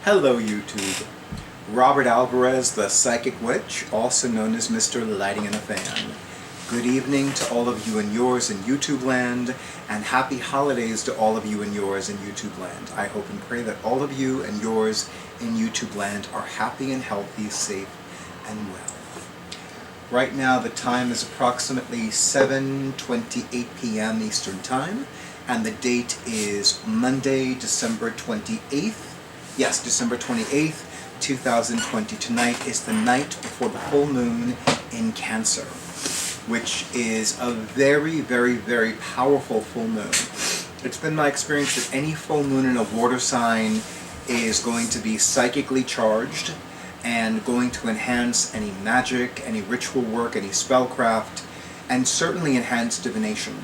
Hello YouTube. Robert Alvarez, the Psychic Witch, also known as Mr. Lighting in a Fan. Good evening to all of you and yours in YouTube land, and happy holidays to all of you and yours in YouTube land. I hope and pray that all of you and yours in YouTube land are happy and healthy, safe and well. Right now the time is approximately 7:28 p.m. Eastern Time, and the date is Monday, December 28th. Yes, December 28th, 2020. Tonight is the night before the full moon in Cancer, which is a very, very, very powerful full moon. It's been my experience that any full moon in a water sign is going to be psychically charged and going to enhance any magic, any ritual work, any spellcraft, and certainly enhance divination.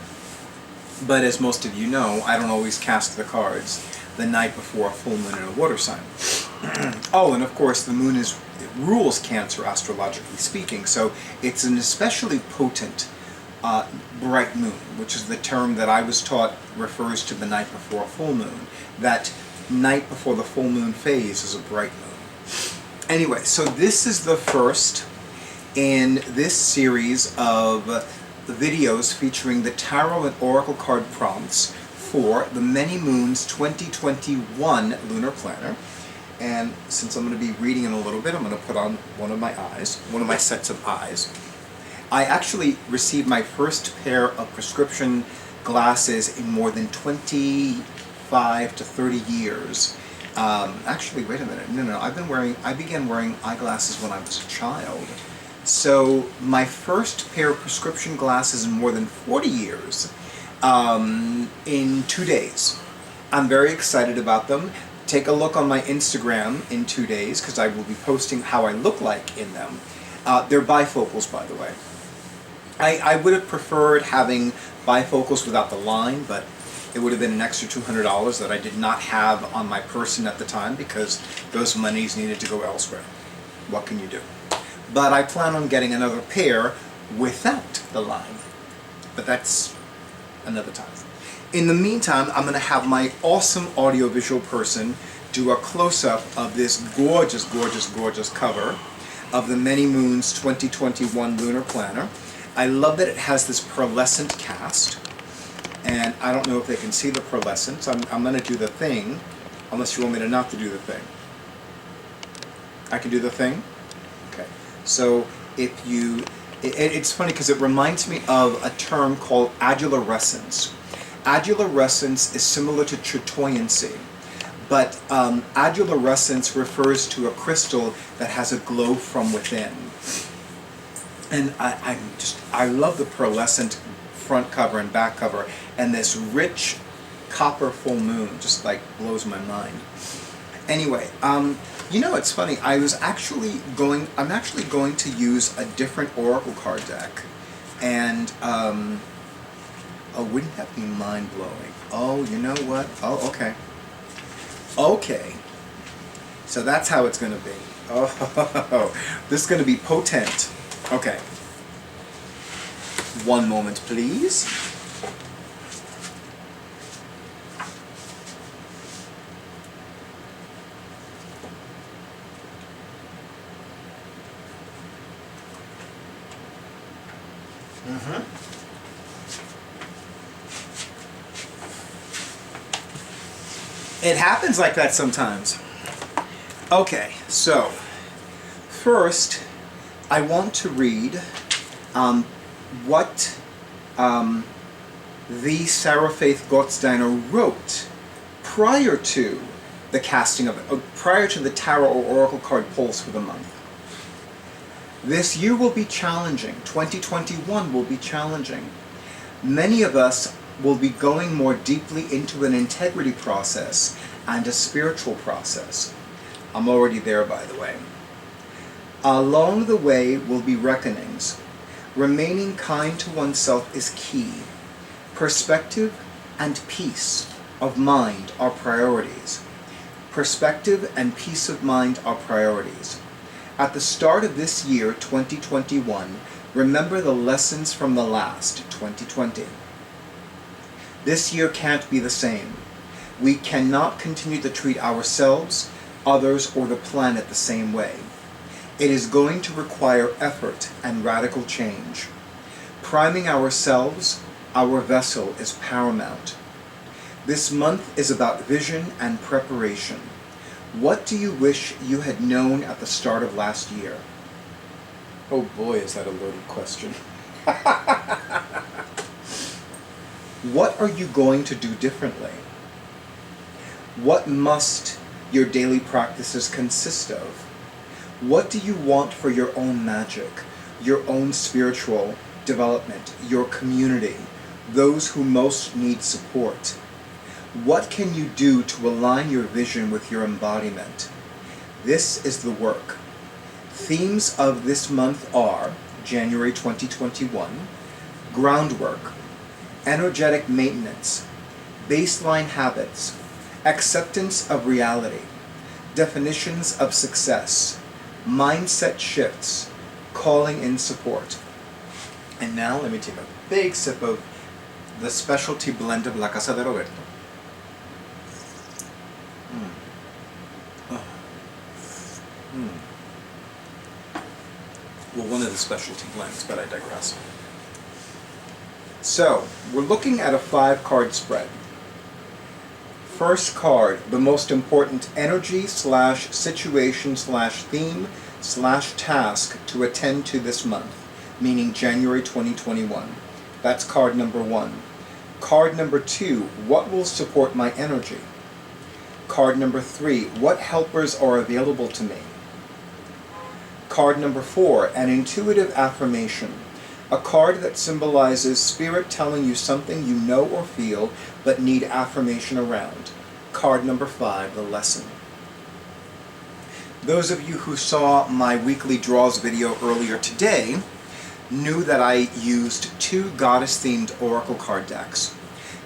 But as most of you know, I don't always cast the cards the night before a full moon in a water sign. Oh, and of course the moon rules Cancer astrologically speaking, so it's an especially potent bright moon, which is the term that I was taught refers to the night before a full moon. That night before the full moon phase is a bright moon. Anyway, so this is the first in this series of videos featuring the tarot and oracle card prompts for the Many Moons 2021 Lunar Planner. And since I'm going to be reading in a little bit, I'm going to put on one of my sets of eyes. I actually received my first pair of prescription glasses in more than 25 to 30 years. Actually, wait a minute. No, I began wearing eyeglasses when I was a child. So my first pair of prescription glasses in more than 40 years, in 2 days. I'm very excited about them. Take a look on my Instagram in 2 days, because I will be posting how I look like in them. They're bifocals, by the way. I would have preferred having bifocals without the line, but it would have been an extra $200 that I did not have on my person at the time, because those monies needed to go elsewhere. What can you do? But I plan on getting another pair without the line. But that's another time. In the meantime, I'm going to have my awesome audiovisual person do a close-up of this gorgeous, gorgeous, gorgeous cover of the Many Moons 2021 Lunar Planner. I love that it has this pearlescent cast, and I don't know if they can see the pearlescence. I'm going to do the thing, unless you want me to not to do the thing. I can do the thing? Okay. So if you... It's funny because it reminds me of a term called adularescence. Adularescence is similar to chatoyancy, but adularescence refers to a crystal that has a glow from within. And I love the pearlescent front cover and back cover, and this rich copper full moon just like blows my mind. Anyway, you know, it's funny, I'm actually going to use a different oracle card deck, and oh, wouldn't that be mind-blowing? Oh, you know what? Oh, okay. Okay. So that's how it's going to be. Oh, this is going to be potent. Okay. One moment, please. It happens like that sometimes. Okay, so first I want to read what the Faith Gottesdiener wrote prior to the casting of it, prior to the tarot or oracle card pulls for the month. This year will be challenging. 2021 will be challenging. Many of us will be going more deeply into an integrity process and a spiritual process. I'm already there, by the way. Along the way will be reckonings. Remaining kind to oneself is key. Perspective and peace of mind are priorities. Perspective and peace of mind are priorities. At the start of this year, 2021, remember the lessons from the last, 2020. This year can't be the same. We cannot continue to treat ourselves, others, or the planet the same way. It is going to require effort and radical change. Priming ourselves, our vessel, is paramount. This month is about vision and preparation. What do you wish you had known at the start of last year? Oh boy, is that a loaded question. What are you going to do differently? What must your daily practices consist of? What do you want for your own magic, your own spiritual development, your community, those who most need support? What can you do to align your vision with your embodiment? This is the work. Themes of this month are January 2021, groundwork, energetic maintenance, baseline habits, acceptance of reality, definitions of success, mindset shifts, calling in support. And now let me take a big sip of the specialty blend of La Casa de Roberto. Well, one of the specialty blends, but I digress. So, we're looking at a 5-card spread. First card, the most important energy / situation / theme / task to attend to this month, meaning January 2021. That's card number 1. Card number 2, what will support my energy? Card number 3, what helpers are available to me? Card number 4, an intuitive affirmation. A card that symbolizes spirit telling you something you know or feel but need affirmation around. Card number 5, the lesson. Those of you who saw my weekly draws video earlier today knew that I used 2 goddess-themed oracle card decks.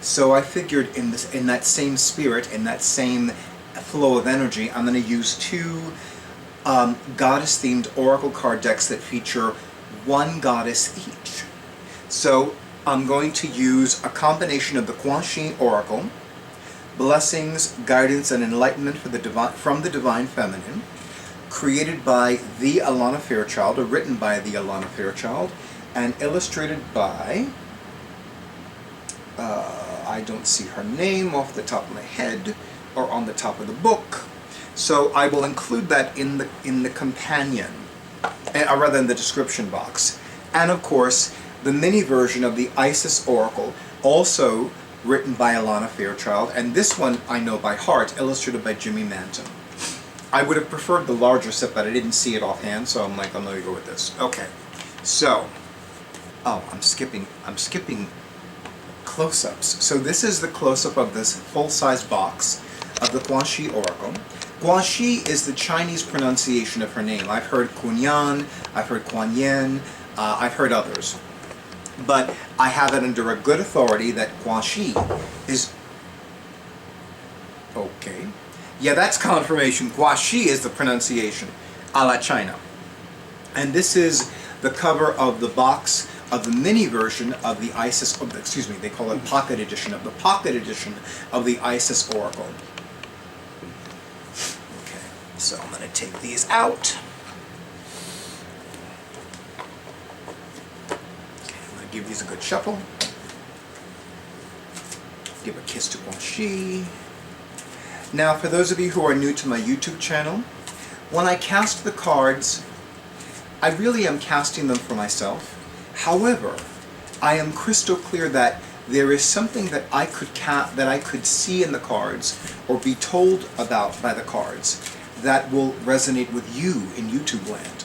So I figured in that same spirit, in that same flow of energy, I'm going to use 2 goddess-themed oracle card decks that feature 1 goddess each. So I'm going to use a combination of the Quan Chi Oracle, Blessings, Guidance, and Enlightenment from the Divine Feminine, created by the Alana Fairchild, or written by the Alana Fairchild, and illustrated by, I don't see her name off the top of my head, or on the top of the book, so I will include that in the companion, or rather in the description box. And of course, the mini version of the Isis Oracle, also written by Alana Fairchild, and this one I know by heart, illustrated by Jimmy Manton. I would have preferred the larger set, but I didn't see it offhand, so I'm like, I'm going to go with this. Okay, so, I'm skipping close-ups. So this is the close-up of this full-size box of the Quan Chi Oracle. Quan Chi is the Chinese pronunciation of her name. I've heard Kunyan, I've heard Kuan Yin, I've heard others. But I have it under a good authority that Quan Chi is... Okay. Yeah, that's confirmation. Quan Chi is the pronunciation, a la China. And this is the cover of the box of the mini version of the Isis, they call it pocket edition, of the pocket edition of the Isis Oracle. Okay, so I'm going to take these out. Okay, I'm going to give these a good shuffle. Give a kiss to Quan Chi. Now, for those of you who are new to my YouTube channel, when I cast the cards, I really am casting them for myself. However, I am crystal clear that there is something that I could see in the cards or be told about by the cards that will resonate with you in YouTube land.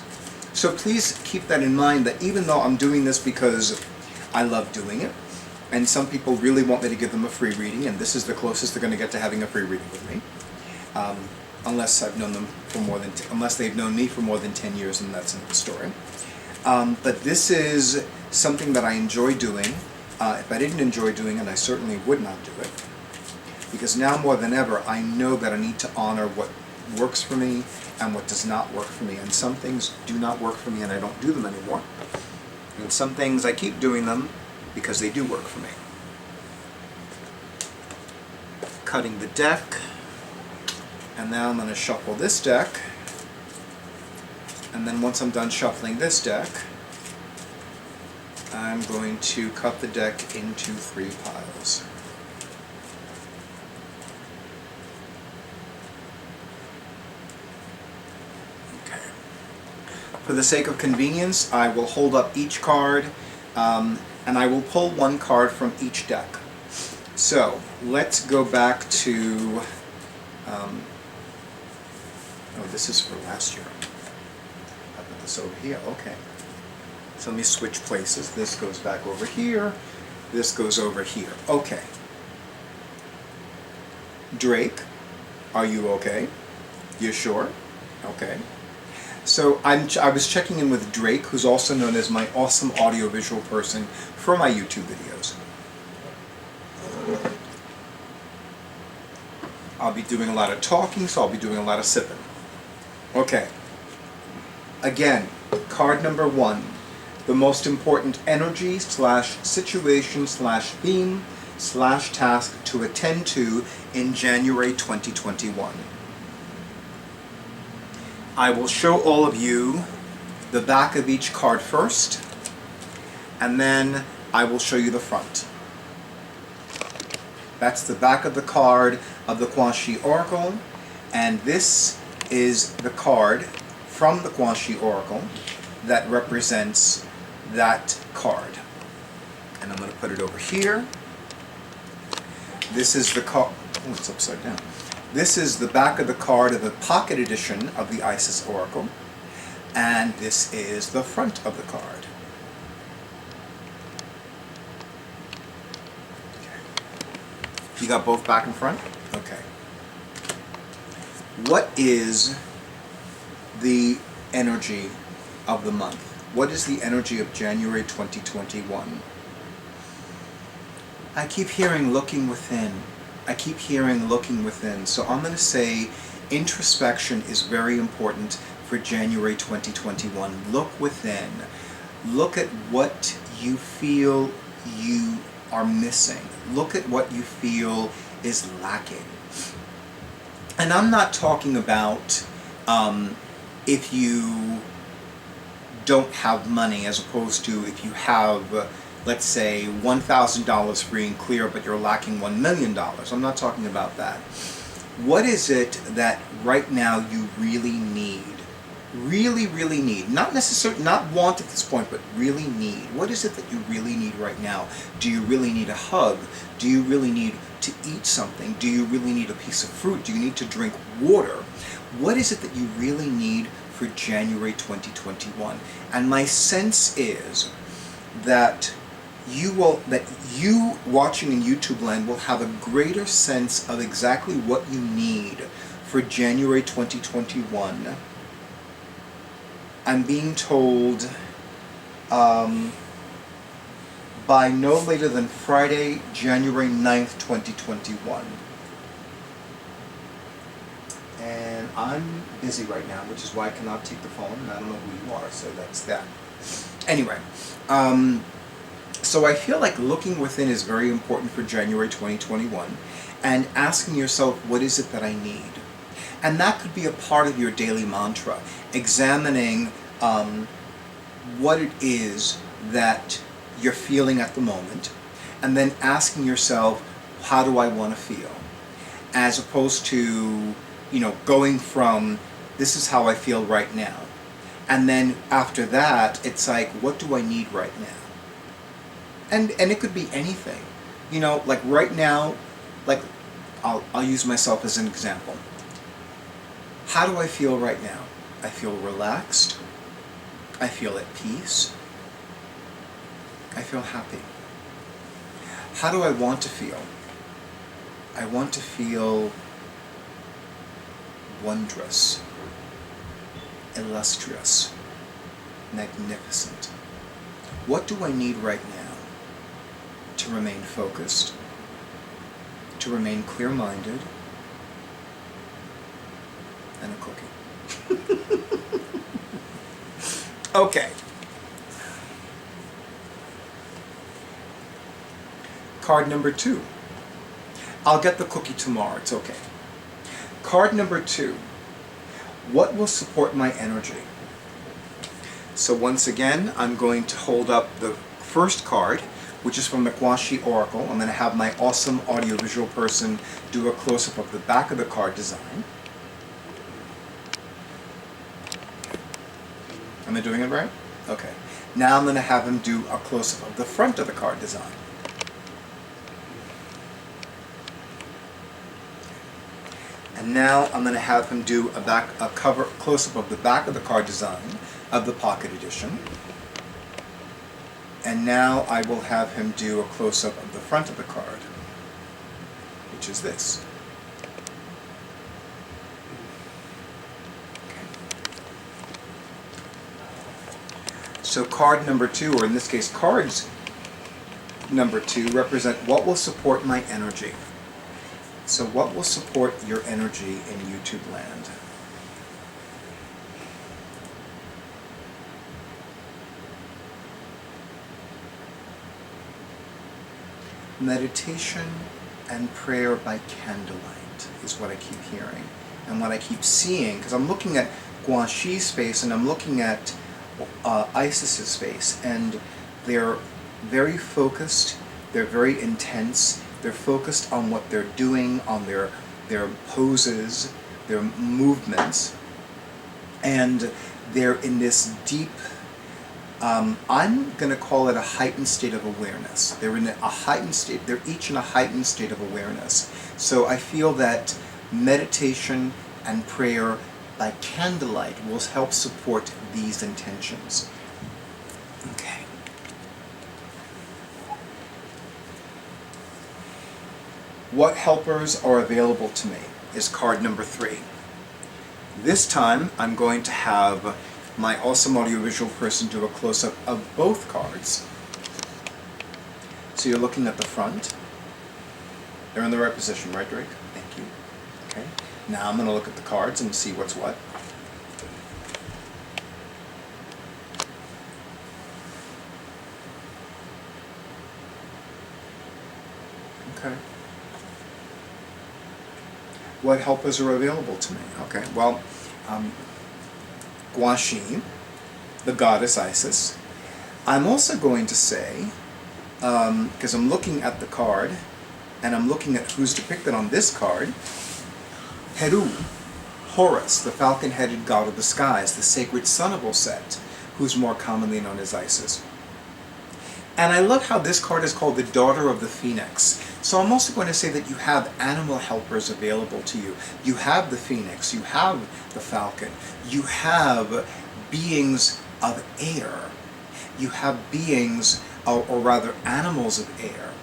So please keep that in mind, that even though I'm doing this because I love doing it, and some people really want me to give them a free reading, and this is the closest they're going to get to having a free reading with me, unless I've known them for unless they've known me for more than 10 years, and that's another story. But this is something that I enjoy doing. If I didn't enjoy doing it, I certainly would not do it. Because now more than ever, I know that I need to honor what works for me and what does not work for me. And some things do not work for me and I don't do them anymore. And some things I keep doing them because they do work for me. Cutting the deck. And now I'm going to shuffle this deck. And then once I'm done shuffling this deck, I'm going to cut the deck into 3 piles. Okay. For the sake of convenience, I will hold up each card, and I will pull 1 card from each deck. So, let's go back to... oh, this is for last year. I put this over here. Okay. So let me switch places. This goes back over here. This goes over here. Okay. Drake, are you okay? You sure? Okay. So I was checking in with Drake, who's also known as my awesome audiovisual person for my YouTube videos. I'll be doing a lot of talking, so I'll be doing a lot of sipping. Okay. Again, card number 1. The most important energy / situation / theme / task to attend to in January 2021. I will show all of you the back of each card first, and then I will show you the front. That's the back of the card of the Quan Chi Oracle, and this is the card from the Quan Chi Oracle that represents that card. And I'm going to put it over here. This is the card. Oh, it's upside down. This is the back of the card of the pocket edition of the Isis Oracle, and this is the front of the card. You got both back and front? Okay. What is the energy of the month? What is the energy of January 2021? I keep hearing looking within. I keep hearing looking within. So I'm going to say introspection is very important for January 2021. Look within. Look at what you feel you are missing. Look at what you feel is lacking. And I'm not talking about if you don't have money, as opposed to if you have, let's say, $1,000 free and clear, but you're lacking $1 million. I'm not talking about that. What is it that right now you really need? Really, really need. Not necessarily, not want at this point, but really need. What is it that you really need right now? Do you really need a hug? Do you really need to eat something? Do you really need a piece of fruit? Do you need to drink water? What is it that you really need for January 2021? And my sense is that you watching in YouTube land will have a greater sense of exactly what you need for January 2021. I'm being told by no later than Friday, January 9th, 2021. And I'm busy right now, which is why I cannot take the phone, and I don't know who you are, so that's that. Anyway, so I feel like looking within is very important for January 2021, and asking yourself, what is it that I need? And that could be a part of your daily mantra, examining what it is that you're feeling at the moment, and then asking yourself, how do I want to feel? As opposed to, going from, this is how I feel right now. And then after that, it's like, what do I need right now? And it could be anything. Like right now, like I'll use myself as an example. How do I feel right now? I feel relaxed. I feel at peace. I feel happy. How do I want to feel? I want to feel wondrous, illustrious, magnificent. What do I need right now to remain focused, to remain clear-minded, and a cookie? Okay. Card number 2. I'll get the cookie tomorrow, it's okay. card number 2, what will support my energy? So once again, I'm going to hold up the first card, which is from the Gouache Oracle. I'm going to have my awesome audiovisual person do a close-up of the back of the card design. Am I doing it right? Okay. Now I'm going to have him do a close-up of the front of the card design. And now I'm going to have him do a close-up of the back of the card design of the Pocket Edition. And now I will have him do a close-up of the front of the card, which is this. So card number 2, or in this case cards number 2, represent what will support my energy. So what will support your energy in YouTube land? Meditation and prayer by candlelight is what I keep hearing. And what I keep seeing, because I'm looking at Gouache's face and I'm looking at Isis's face, and they're very focused, they're very intense, they're focused on what they're doing, on their poses, their movements, and they're in this deep, I'm going to call it a heightened state of awareness. They're in a heightened state, they're each in a heightened state of awareness. So I feel that meditation and prayer by candlelight will help support these intentions. Okay. What helpers are available to me is card number 3. This time I'm going to have my awesome audiovisual person do a close-up of both cards. So you're looking at the front. They're in the right position, right, Drake? Thank you. Okay. Now I'm going to look at the cards and see what's what. Okay. What helpers are available to me? Okay, well, Gouache, the goddess Isis. I'm also going to say, because I'm looking at the card, and I'm looking at who's depicted on this card, Heru, Horus, the falcon-headed god of the skies, the sacred son of Oset, who's more commonly known as Isis. And I love how this card is called the Daughter of the Phoenix. So I'm also going to say that you have animal helpers available to you. You have the phoenix, you have the falcon, you have beings of air, you have beings, or rather animals of air.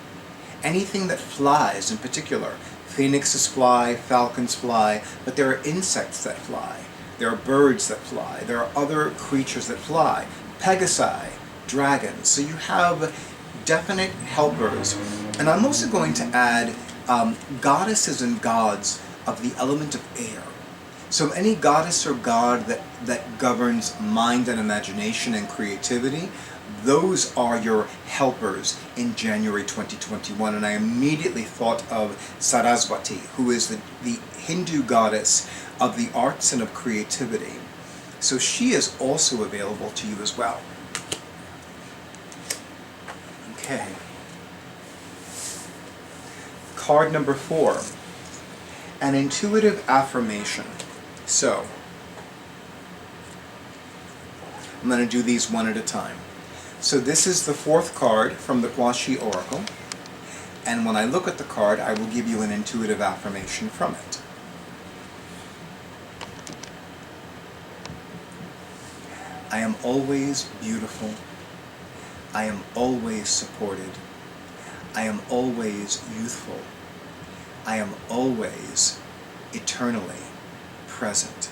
Anything that flies in particular. Phoenixes fly, falcons fly, but there are insects that fly. There are birds that fly. There are other creatures that fly. Pegasi, dragons. So you have definite helpers. And I'm also going to add goddesses and gods of the element of air. So any goddess or god that governs mind and imagination and creativity, those are your helpers in January 2021. And I immediately thought of Saraswati, who is the Hindu goddess of the arts and of creativity. So she is also available to you as well. Okay. Card number 4, an intuitive affirmation. So, I'm going to do these one at a time. So this is the 4th card from the Gouache Oracle, and when I look at the card, I will give you an intuitive affirmation from it. I am always beautiful. I am always supported. I am always youthful. I am always eternally present.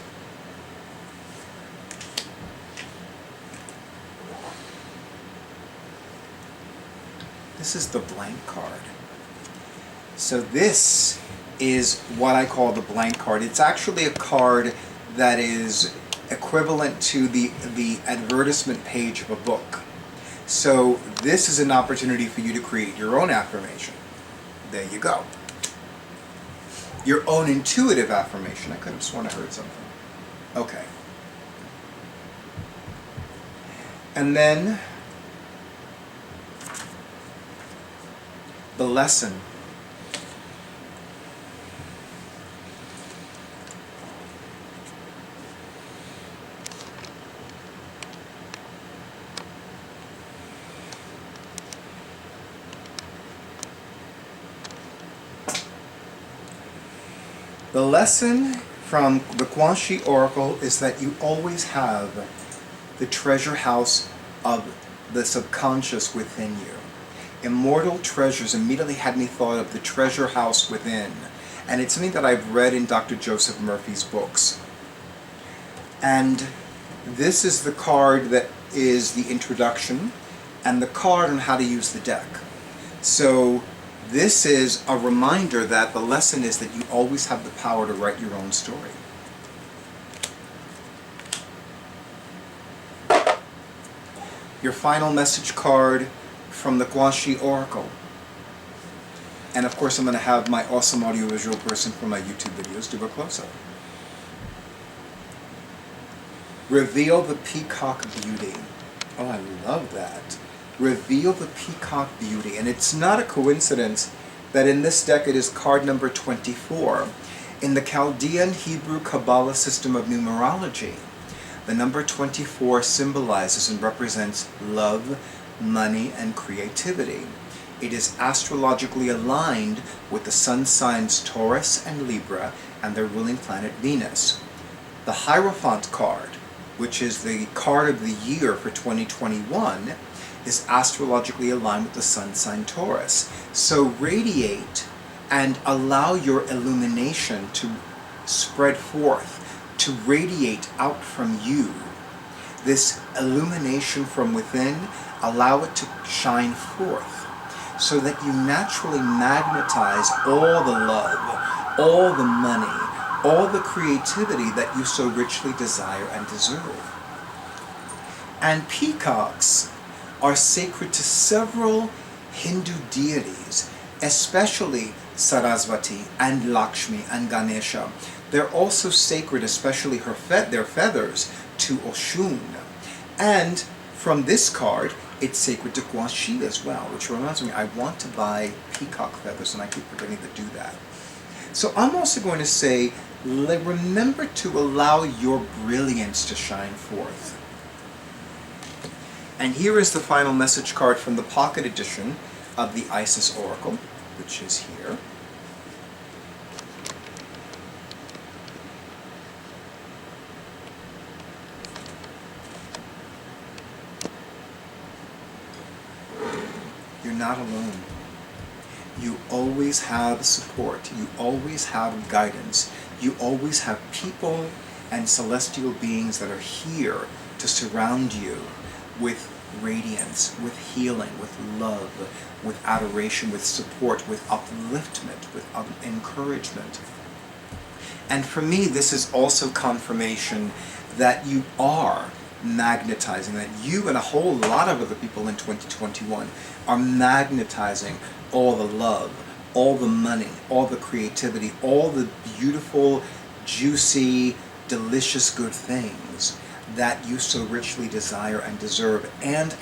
This is the blank card. So this is what I call the blank card. It's actually a card that is equivalent to the advertisement page of a book. So this is an opportunity for you to create your own affirmation. There you go. Your own intuitive affirmation. I could have sworn I heard something. Okay. And then the lesson. The lesson from the Quan Shi Oracle is that you always have the treasure house of the subconscious within you. Immortal treasures immediately had me thought of the treasure house within. And it's something that I've read in Dr. Joseph Murphy's books. And this is the card that is the introduction and the card on how to use the deck. So this is a reminder that the lesson is that you always have the power to write your own story. Your final message card from the Quan Shi Oracle. And of course I'm going to have my awesome audiovisual person from my YouTube videos do a close-up. Reveal the peacock beauty. Oh, I love that. Reveal the peacock beauty. And it's not a coincidence that in this deck it is card number 24. In the Chaldean Hebrew Kabbalah system of numerology, the number 24 symbolizes and represents love, money, and creativity. It is astrologically aligned with the sun signs Taurus and Libra and their ruling planet Venus. The Hierophant card, which is the card of the year for 2021, is astrologically aligned with the sun sign Taurus. So radiate and allow your illumination to spread forth, to radiate out from you. This illumination from within, allow it to shine forth so that you naturally magnetize all the love, all the money, all the creativity that you so richly desire and deserve. And peacocks are sacred to several Hindu deities, especially Saraswati and Lakshmi and Ganesha. They're also sacred, especially their feathers, to Oshun. And from this card, it's sacred to Quan Shi as well, which reminds me, I want to buy peacock feathers, and I keep forgetting to do that. So I'm also going to say, remember to allow your brilliance to shine forth. And here is the final message card from the pocket edition of the Isis Oracle, which is here. You're not alone. You always have support. You always have guidance. You always have people and celestial beings that are here to surround you with radiance, with healing, with love, with adoration, with support, with upliftment, with encouragement. And for me, this is also confirmation that you are magnetizing, that you and a whole lot of other people in 2021 are magnetizing all the love, all the money, all the creativity, all the beautiful, juicy, delicious good things that you so richly desire and deserve, and.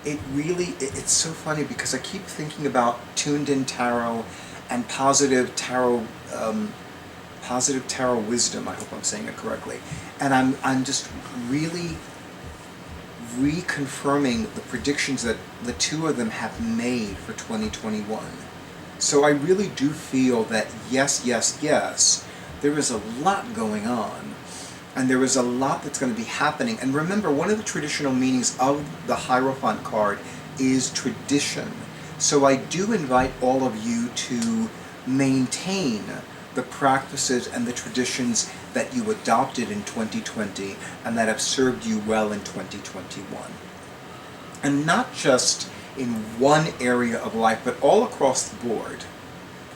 It's so funny because I keep thinking about tuned in tarot and positive tarot wisdom. I hope I'm saying it correctly. And I'm just really reconfirming the predictions that the two of them have made for 2021. So I really do feel that yes, there is a lot going on, and there is a lot that's going to be happening. And remember, one of the traditional meanings of the Hierophant card is tradition. So I do invite all of you to maintain the practices and the traditions that you adopted in 2020 and that have served you well in 2021. And not just in one area of life, but all across the board.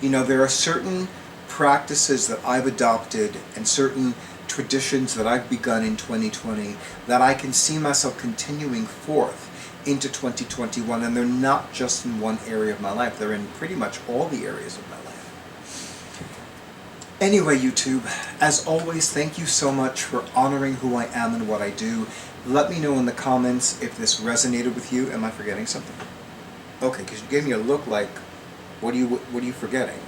You know, there are certain practices that I've adopted and certain traditions that I've begun in 2020 that I can see myself continuing forth into 2021, and they're not just in one area of my life, they're in pretty much all the areas of my life. Anyway, YouTube, as always, thank you so much for honoring who I am and what I do. Let me know in the comments if this resonated with you. Am I forgetting something? Okay, because you gave me a look like, what are you forgetting?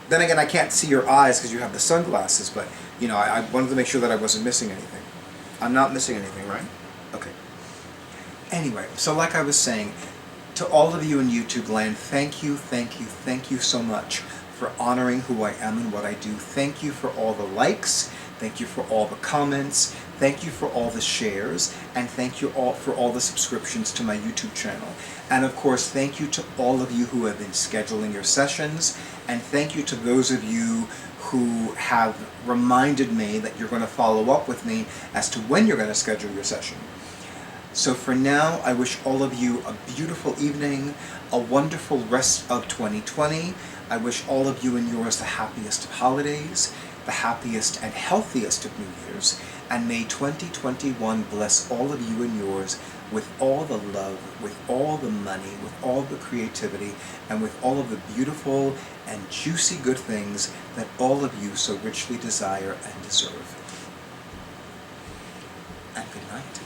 Then again, I can't see your eyes because you have the sunglasses, but, you know, I wanted to make sure that I wasn't missing anything. I'm not missing anything, right? Okay. Anyway, so like I was saying, to all of you in YouTube land, thank you so much for honoring who I am and what I do. Thank you for all the likes, thank you for all the comments, thank you for all the shares, and thank you all for all the subscriptions to my YouTube channel. And of course, thank you to all of you who have been scheduling your sessions, and thank you to those of you who have reminded me that you're going to follow up with me as to when you're going to schedule your session. So for now, I wish all of you a beautiful evening, a wonderful rest of 2020. I wish all of you and yours the happiest of holidays, the happiest and healthiest of New Years, and may 2021 bless all of you and yours with all the love, with all the money, with all the creativity, and with all of the beautiful and juicy good things that all of you so richly desire and deserve. And good night.